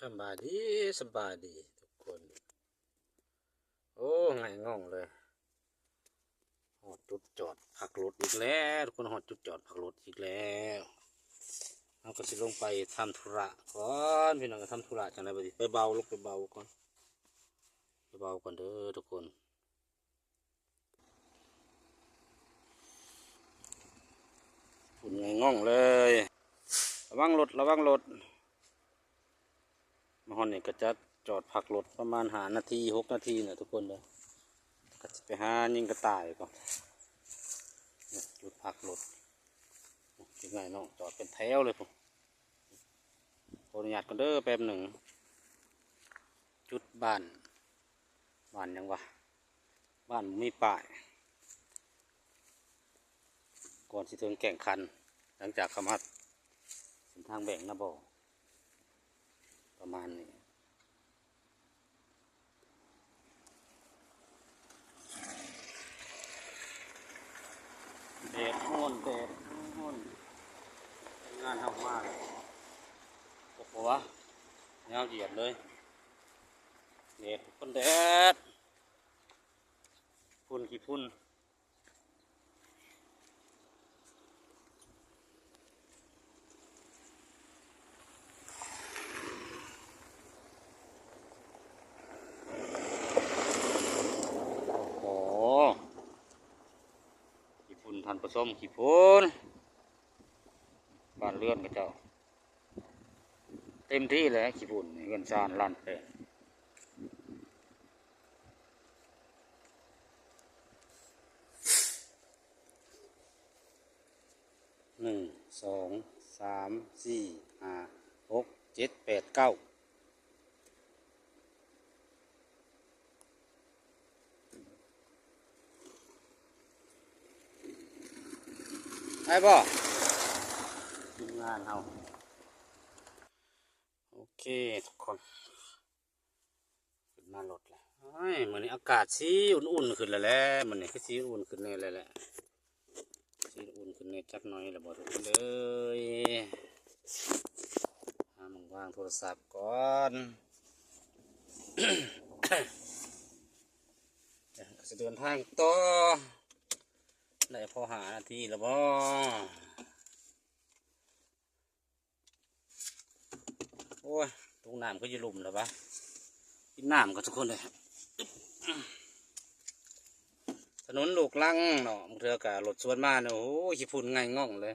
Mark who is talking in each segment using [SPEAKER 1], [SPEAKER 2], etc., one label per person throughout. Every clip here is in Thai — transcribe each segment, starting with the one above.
[SPEAKER 1] สบายดีสบายดีทุกคนโอ้ไงง่องเลยหอดจุดจอดพักรถอีกแล้วทุกคนหอดจุดจอดพักรถอีกแล้วเราก็สิลงไปทำธุระก่อนพี่น้องก็ทำธุระจังไรบ่ดีไปเบาลงไปเบาก่อนไปเบาก่อนเด้อทุกคนฝุ่นไงง่องเลยระวังรถระวังรถมาหอนนี่ก็จะจอดพักรถประมาณ5 นาที6 นาทีเนี่ยทุกคนเลยก็จะไปหายิงกระต่ายก่อนจุดพักรถยังไงเนาะจอดเป็นแถวเลยผมขออนุญาตกันเด้อแป๊บหนึ่งจุดบ้านยังวะบ้านมีป้ายก่อนสิถึงแก่งคันหลังจากขมัดเส้นทางแบ่งนะบ่ประมาณนี้แดดห้อนแดดห้อนงานทำมากโอ้โหวะเงาเหยียดเลยแดดคนแดดฝุ่นขี้ฝุ่นโอ้โหขี้ฝุ่นทันผสมขี้ฝุ่นบ้านเรือนกับเจ้าเต็มที่เลยขี้ฝุ่นเงินซานลั่นไป1 2 3 4 5 6 7 8 9ไอ้บ่ทีมงานเราโอเคทุกคนขึ้นมารถแล้วเหมือนนี้อากาศสีอุ่นๆขึ้นแล้วแหละเหมือนนี้ก็สีอุ่นขึ้นแน่เลยแหละสีอุ่นขึ้นแน่จักหน่อยแล้วบ่ทุกคนเลยมึงวางโทรศัพท์ก่อนจะเดินทางต่อได้พอ5 นาทีแล้วบ่โอ้ยตรงน้ำก็จะลุ่มแล้วปะกินน้ำกันทุกคนเลยถนนลูกลังเนาะเรือกับรถสวนมาเนาะโอ้ยขี้ฝุ่นไงง่องเลย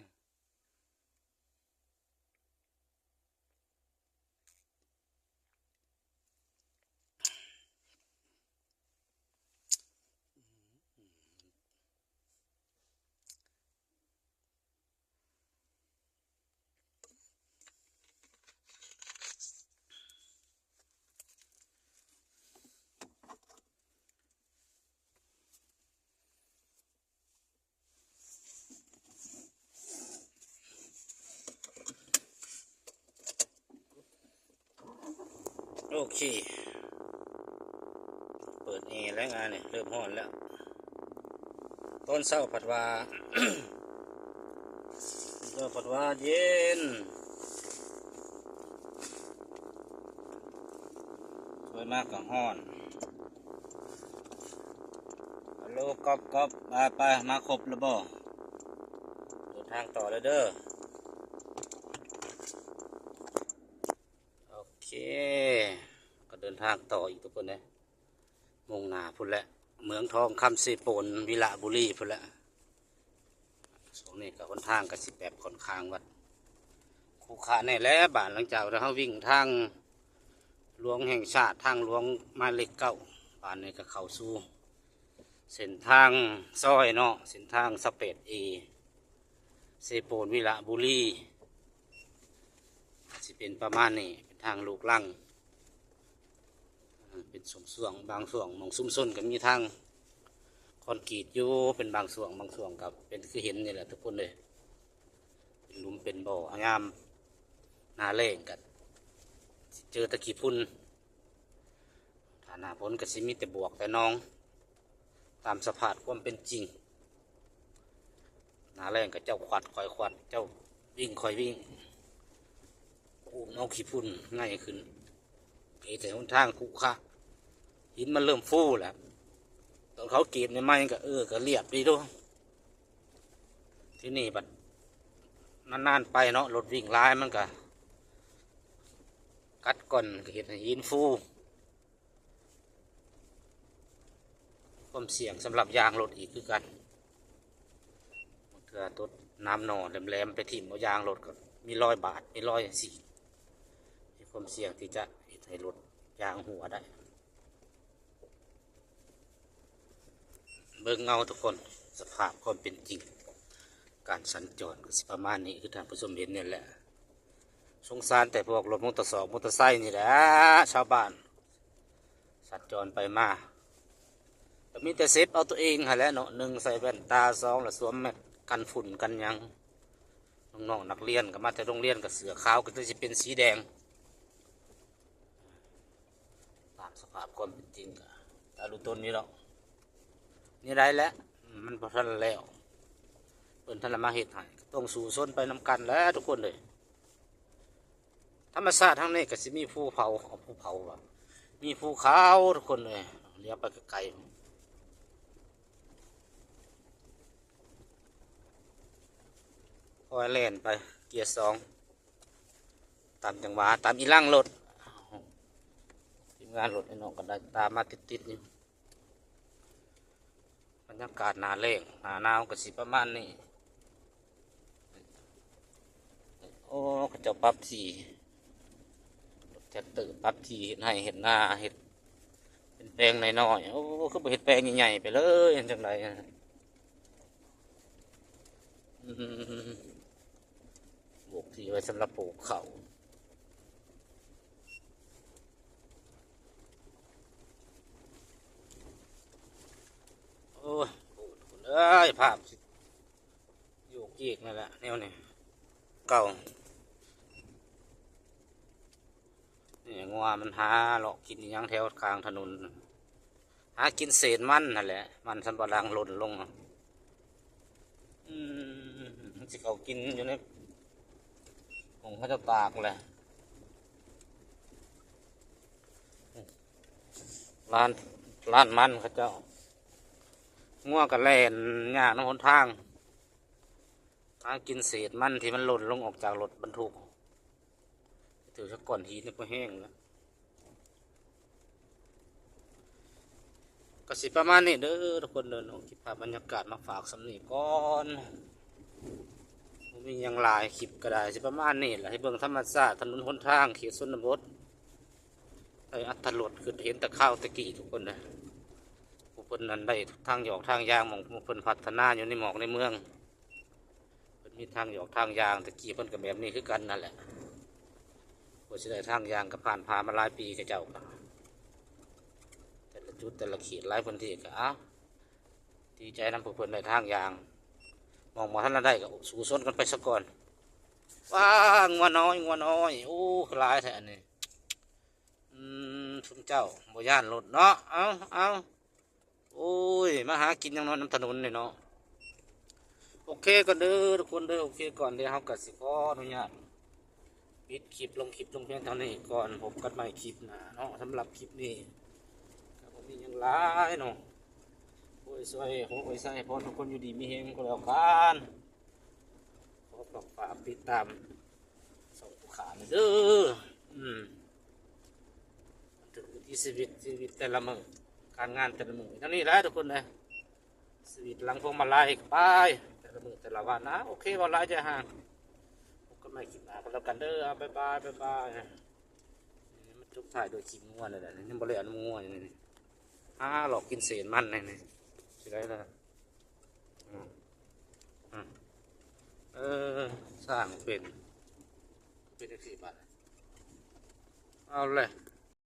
[SPEAKER 1] โอเคเปิดแอร์แล้วงานเนี่ยเริ่มร้อนแล้วต้นเศร้าผัดว่าเริ่มผัดว่าเย็นสวยมากกับห้อนฮัลโหลก๊อบไปมาครบแล้วบ่เดินทางต่อเลยเด้อโอเคก็เดินทางต่ออีกทุกคนเลยมุ่งหน้าพุ่นแหละเมืองทองคำเสปนวิระบุรีพุ่นแหละช่วงนี้ก็ค่อนทางกับแบบค่อนข้างวัดคู่ขาแน่แล้วบ้านหลังจากเราวิ่งทางหลวงแห่งชาติทางหลวงมาเล็กเก้าบ้านนี้ก็เข้าสู่เส้นทางซอยเนาะเส้นทางสเปดเสปนวิระบุรีสิเป็นประมาณนี้เป็นทางลูกลังเป็นส่วงบางส่วงมองซุ้มส้นก็มีทางคอนกรีตอยู่เป็นบางส่วงกับเป็นคือเห็นนี่แหละทุกคนเลยเป็นหลุมเป็นบ่องามนาแรงกันเจอตะกี้พุ่นฐานะพ้นก็สิมีแต่บวกแต่น้องตามสภาพความเป็นจริงนาแรงกับเจ้าขวัดคอยขวัดเจ้าวิ่งคอยวิ่งอุ้มเอาขี้พุ่นง่ายขึ้น ไอ้แต่หนทางคุขะหินมันเริ่มฟูแล้วตอนเขาเก็บในไม้ก็ก็เรียบดีด้วยที่นี่บัดนานๆไปเนาะรถวิ่งลายมันก็กัดก่อนก็เห็นหินฟูความเสี่ยงสำหรับยางรถอีกคือกันเถื่อตดน้ำหน่อแหลมๆไปทิ่มเอายางรถก็มี100 บาทมี100 4มีความเสี่ยงที่จะให้รถยางหัวได้เบิ่งเงาทุกคนสภาพความเป็นจริงการสัญจรก็สิประมาณนี้คือท่านผู้ชมเห็นเนี่ยแหละสงสารแต่พวกรถมอเตอร์ไซค์นี่แหละชาวบ้านสัญจรไปมาแต่มีแต่เซฟเอาตัวเองฮะแหล้วเนาะ1ใส่แว่นตา2แล้วสวมแมสกันฝุ่นกันยังน้องๆนักเรียนก็มาแต่โรงเรียนกับเสือขาวก็จะเป็นสีแดงตามสภาพความเป็นจริงก็ตาลุต้นนี้หรอกนี่ได้แล้วมันพอทันแล้วเปิ่นทันละมาเห็ดให้ต้องสู่ส้นไปนำกันแล้วทุกคนเลยธรรมชาติทั้งนี้ก็จะมีภูเขาว่ะมีภูเขาทุกคนเลยเลี้ยวไปไกลคอยเล่นไปเกียร์2ตามจังหวะตามอีล่างรถทีมงานรถไอ้น้องก็ได้ตามมาติดๆนี่บรรยากาศหนาแรงหนาหนาวก็สิประมาณนี้โอ้เขาเจ้าปรับสีจะตื่นปรับสีเห็นให้เห็นหน้าเห็นเป็นแปลงน้อยๆโอ้คือไปเห็นแปลงใหญ่ๆไปเลยเห็นจังไรบวกที่ไว้สำหรับปลูกเขาโอ้ยเอ้ยภาพอยู่กีกนั่นแหละแนวนี้เก่านี่งัวมันหาเลาะกินยังแถวกลางถนนหากินเศษมันนั่นแหละมันสำปะหลังหล่นลงสิเขากินอยู่ในของเขาจะตากเลยร้านมันเขาเจ้างัวกับแล่นหญ้าน้ำหนทางหากินเศษมันที่มันหล่นลงออกจากรถบรรทุกถือสักก่อนหินนี่ก็แห้งแล้วก็สิประมาณนี้เด้อทุกคนเดินคลิปภาพบรรยากาศมาฝากสำนีก่อนมียังหลายคลิปก็ได้สิประมาณนี้แหละให้เบิ่งธรรมชาติถนนหนทางเขตชนบทไอ้อัตลดคือเห็นตะข้าวตะกี้ทุกคนนะผู้คนนั้นได้ทางหยอกทางยางมองผู้คนพัฒนาอยู่ในหมอกในเมืองมีทางหยอกทางยางตะกี้เพิ่นกับแบบนี้คือกันนั่นแหละพอจะได้ทางยางกับผ่านมาหลายปีกับเจ้าแต่ละจุดแต่ละขีดหลายพื้นที่ก็ดีใจนำผู้คนได้ทางยางมองมาท่านได้ก็สู่ส้นกันไปสักก่อนว้างัวน้อยโอ้หลายแท้นี่ทุนเจ้าบ่ย่านรถเนาะเอาโอ้ยมาหากินยังนอนน้ำถนนเลยเนาะโอเคก่อนเด้อทุกคนเด้อโอเคก่อนเดี๋ยวเรากัดสิขออนุญาตปิดคลิปลงเพียงเท่านี้ก่อนพบกันใหม่คลิปหน้าเนาะสำหรับคลิปนี้ก็บ่มียังหลายเนาะโอ้ยสวยโอ้ยใส่พรทุกคนอยู่ดีมีเฮงก็แล้วกันขอฝากติดตามส่งผู้ขาเด้อถึงที่ชีวิตแต่ละมื้อการงานแต่ละมื้อเท่านี้แหละทุกคนเลยชีวิตหลังพวงมาลัยไปแต่ละมื้อแต่ละวันนะโอเควันละจะห่างก็ไม่คิดมาก็แล้วกันเด้อบ๊ายบายมันจุกถ่ายโดยขี้งัวเลยแหละนี่บริเวณงัวนี่หลอกกินเศษมันนี่สิได้ละสร้างเป็น4 บาทเอาเลย